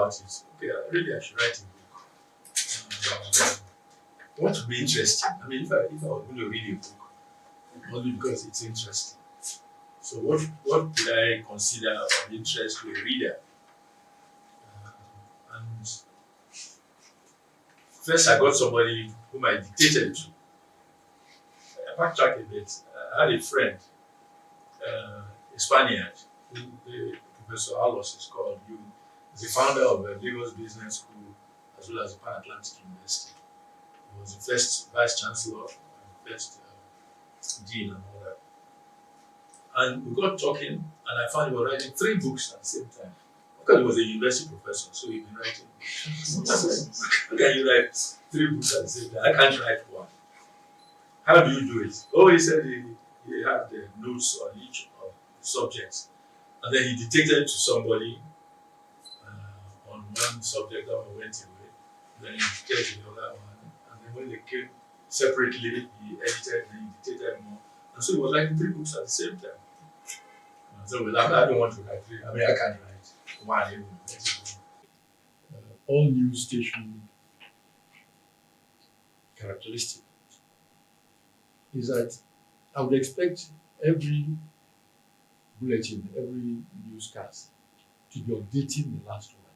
about it. Okay, really I should write a book. What would be interesting? I mean, if I was going to read a book, only because it's interesting. So what could I consider of interest to a reader? And first I got somebody whom I dictated to. I backtrack a bit. I had a friend, a Spaniard, who Professor Alos is called. He's the founder of Lagos Business School as well as the Pan Atlantic University. He was the first vice chancellor and first dean and all that. And we got talking, and I found he was writing 3 books at the same time. Because he was a university professor, so he'd been writing books. How can you write 3 books at the same time? I can't write one. How do you do it? Oh, he said he had the notes on each of the subjects. And then he dictated to somebody on one subject, that one went away. Then he dictated to the other one. And then when they came separately, he edited and he dictated more. And so he was writing 3 books at the same time. So I don't want to write 3. I mean, I can't write one even. All news station characteristic is that I would expect every bulletin, every newscast to be updating the last one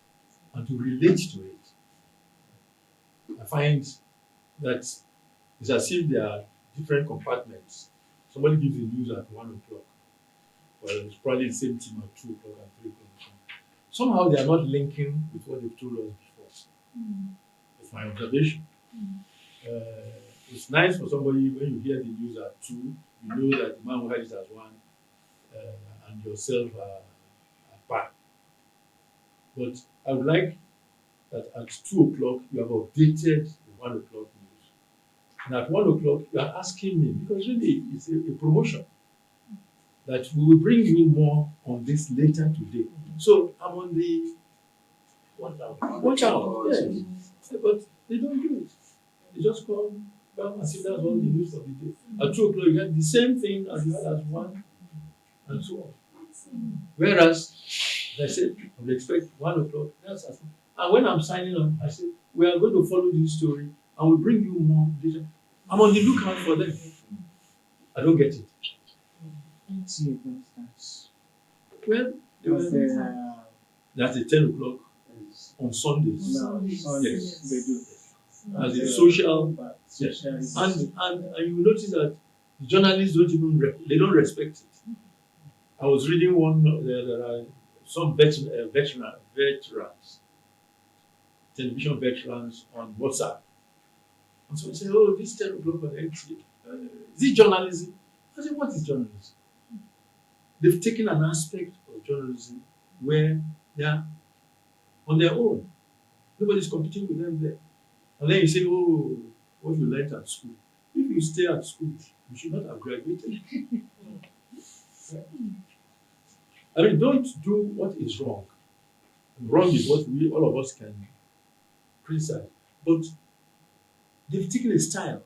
and to relate to it. I find that it's as if there are different compartments. Somebody gives the news at 1 o'clock. Well, it's probably the same team at 2 o'clock and 3 o'clock. Somehow they are not linking with what they've told us before. It's my observation. It's nice for somebody when you hear the news at 2, you know that the man who had it as 1 and yourself are back. But I would like that at 2 o'clock you have updated the 1 o'clock news. And at 1 o'clock you are asking me, because really it's a promotion, that we will bring you more on this later today. So I'm on the watch out. Yes. But they don't do it. They just come back and say that's all the news of the day. At 2 o'clock you get the same thing as you had at 1 and so on. Whereas I said I would expect 1 o'clock, that's as and when I'm signing on, I said we are going to follow this story and we'll bring you more later. I'm on the lookout for them. I don't get it. Let's see, for instance. Well, that's at 10 o'clock on Sundays. No, Yes. they do. As a social, yes. And you notice that the journalists don't even they don't respect it. I was reading one. There are some veterans, television veterans on WhatsApp, and so they say, "Oh, this 10 o'clock on NTA, is it journalism?" I said, "What is journalism?" They've taken an aspect of journalism where they are on their own. Nobody's competing with them there. And then you say, oh, what you learned at school. If you stay at school, you should not have graduated. I mean, don't do what is wrong. And wrong is what all of us can criticize. But they've taken a style.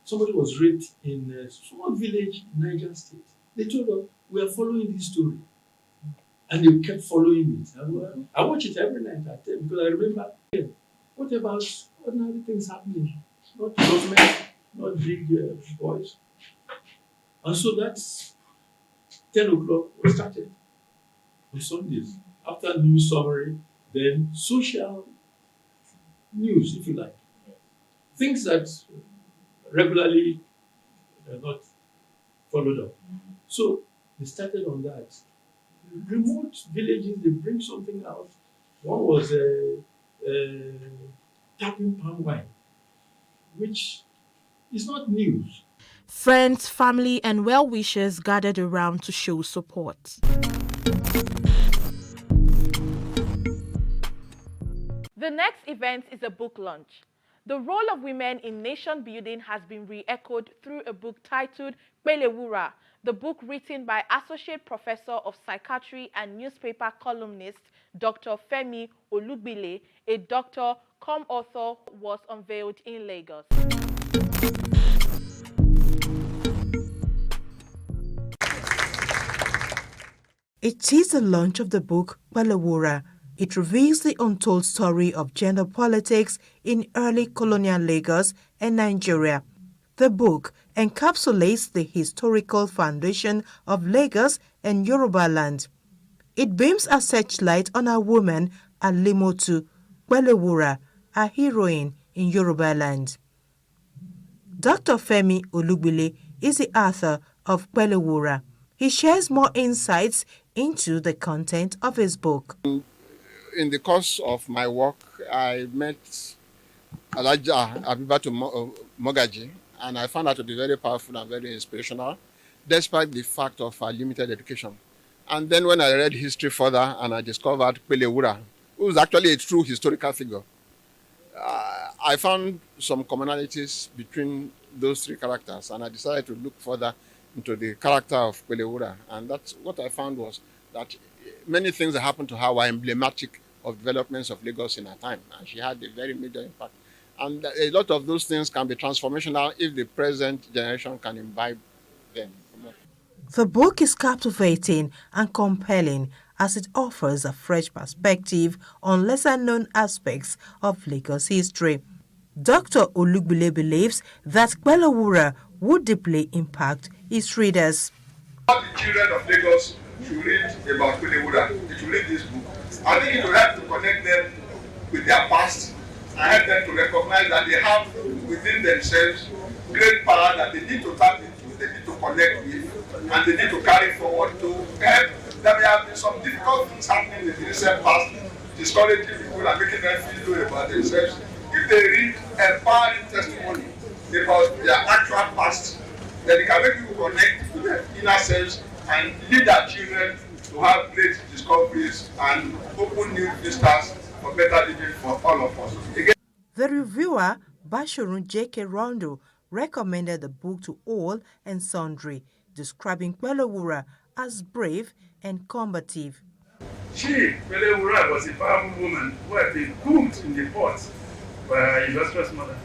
Somebody was raped in a small village in Niger State. They told us, we are following this story. And they kept following it. I watch it every night at 10 because I remember, what about ordinary things happening? Not government, not big boys. And so that's 10 o'clock was started on Sundays. After news summary, then social news, if you like. Things that regularly are not followed up. So they started on that. Remote villages, they bring something out. One was tapping palm wine, which is not news. Friends, family, and well-wishers gathered around to show support. The next event is a book launch. The role of women in nation building has been re-echoed through a book titled Pelewura, the book written by Associate Professor of Psychiatry and newspaper columnist Dr. Femi Olugbile, a doctor cum author, was unveiled in Lagos. It is the launch of the book Kwelewura. It reveals the untold story of gender politics in early colonial Lagos and Nigeria. The book encapsulates the historical foundation of Lagos and Yoruba land. It beams a searchlight on a woman, Alimotu Kwelewura, a heroine in Yoruba land. Dr. Femi Olugbile is the author of Kwelewura. He shares more insights into the content of his book. In the course of my work, I met Alhaja Abibatu Mogaji, and I found her to be very powerful and very inspirational, despite the fact of her limited education. And then when I read history further and I discovered Kwelewura, who is actually a true historical figure, I found some commonalities between those three characters, and I decided to look further into the character of Kwelewura. And that's what I found was that many things that happened to her were emblematic of developments of Lagos in her time, and she had a very major impact. And a lot of those things can be transformational if the present generation can imbibe them. The book is captivating and compelling as it offers a fresh perspective on lesser-known aspects of Lagos history. Dr. Olugbile believes that Kwelewura would deeply impact its readers. All the children of Lagos should read about Kwelewura. They should read this book. I think it will help to connect them with their past and help them to recognize that they have within themselves great power that they need to tap into, they need to connect with, and they need to carry forward to help. There may have been some difficult things happening in the recent past, discouraging people and making them feel low about themselves. If they read empowering testimony about their actual past, then it can make people connect with their inner selves and lead their children to have great discoveries and open new vistas for better living for all of us. Again, the reviewer, Bashorun J.K. Rondo, recommended the book to all and sundry, describing Kwelewura as brave and combative. She, Kwelewura, was a powerful woman who had been cooked in the pot by her illustrious mother.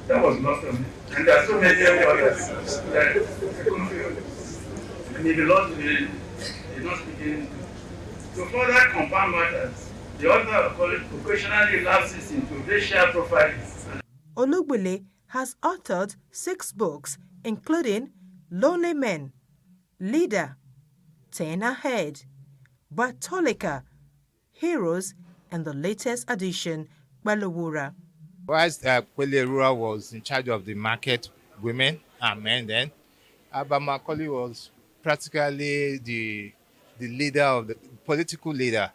That was lost on me. And there are so many others that I couldn't feel. And if the Lord did not begin to further compound matters, the author occasionally lapses into racial profiling. Olugbile has authored 6 books, including Lonely Men, Leader, 10 Ahead, Bartolika, Heroes, and the latest edition, Kwelewura. Whilst Kwelewura was in charge of the market, women and men then, Abba Macaulay was practically the leader of the political leader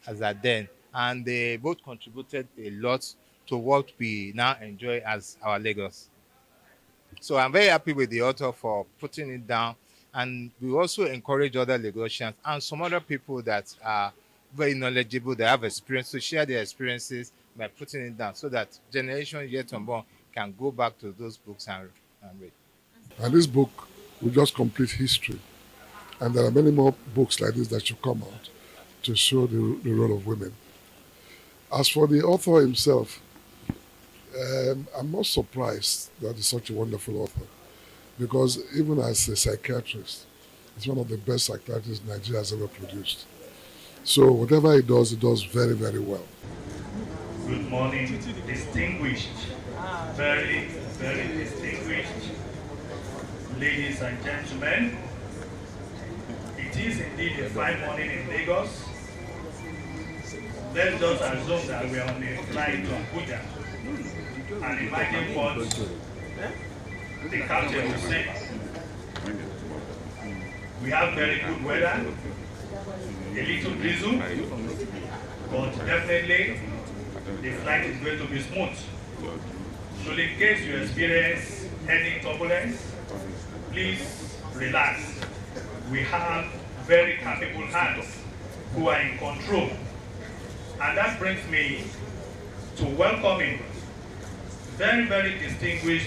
as at then, and they both contributed a lot to what we now enjoy as our Lagos. So I'm very happy with the author for putting it down, and we also encourage other Lagosians and some other people that are very knowledgeable, that have experience, to share their experiences by putting it down so that generations yet unborn can go back to those books and read. And this book will just complete history. And there are many more books like this that should come out to show the role of women. As for the author himself, I'm not surprised that he's such a wonderful author, because even as a psychiatrist, he's one of the best psychiatrists Nigeria has ever produced. So whatever he does very, very well. Good morning, distinguished, very, very distinguished ladies and gentlemen. It is indeed a fine morning in Lagos. Let's just assume that we are on a flight to Abuja and imagine what the captain will say. We have very good weather, a little drizzle, but definitely the flight is going to be smooth. So in case you experience any turbulence, please relax. We have very capable hands who are in control. And that brings me to welcoming very, very distinguished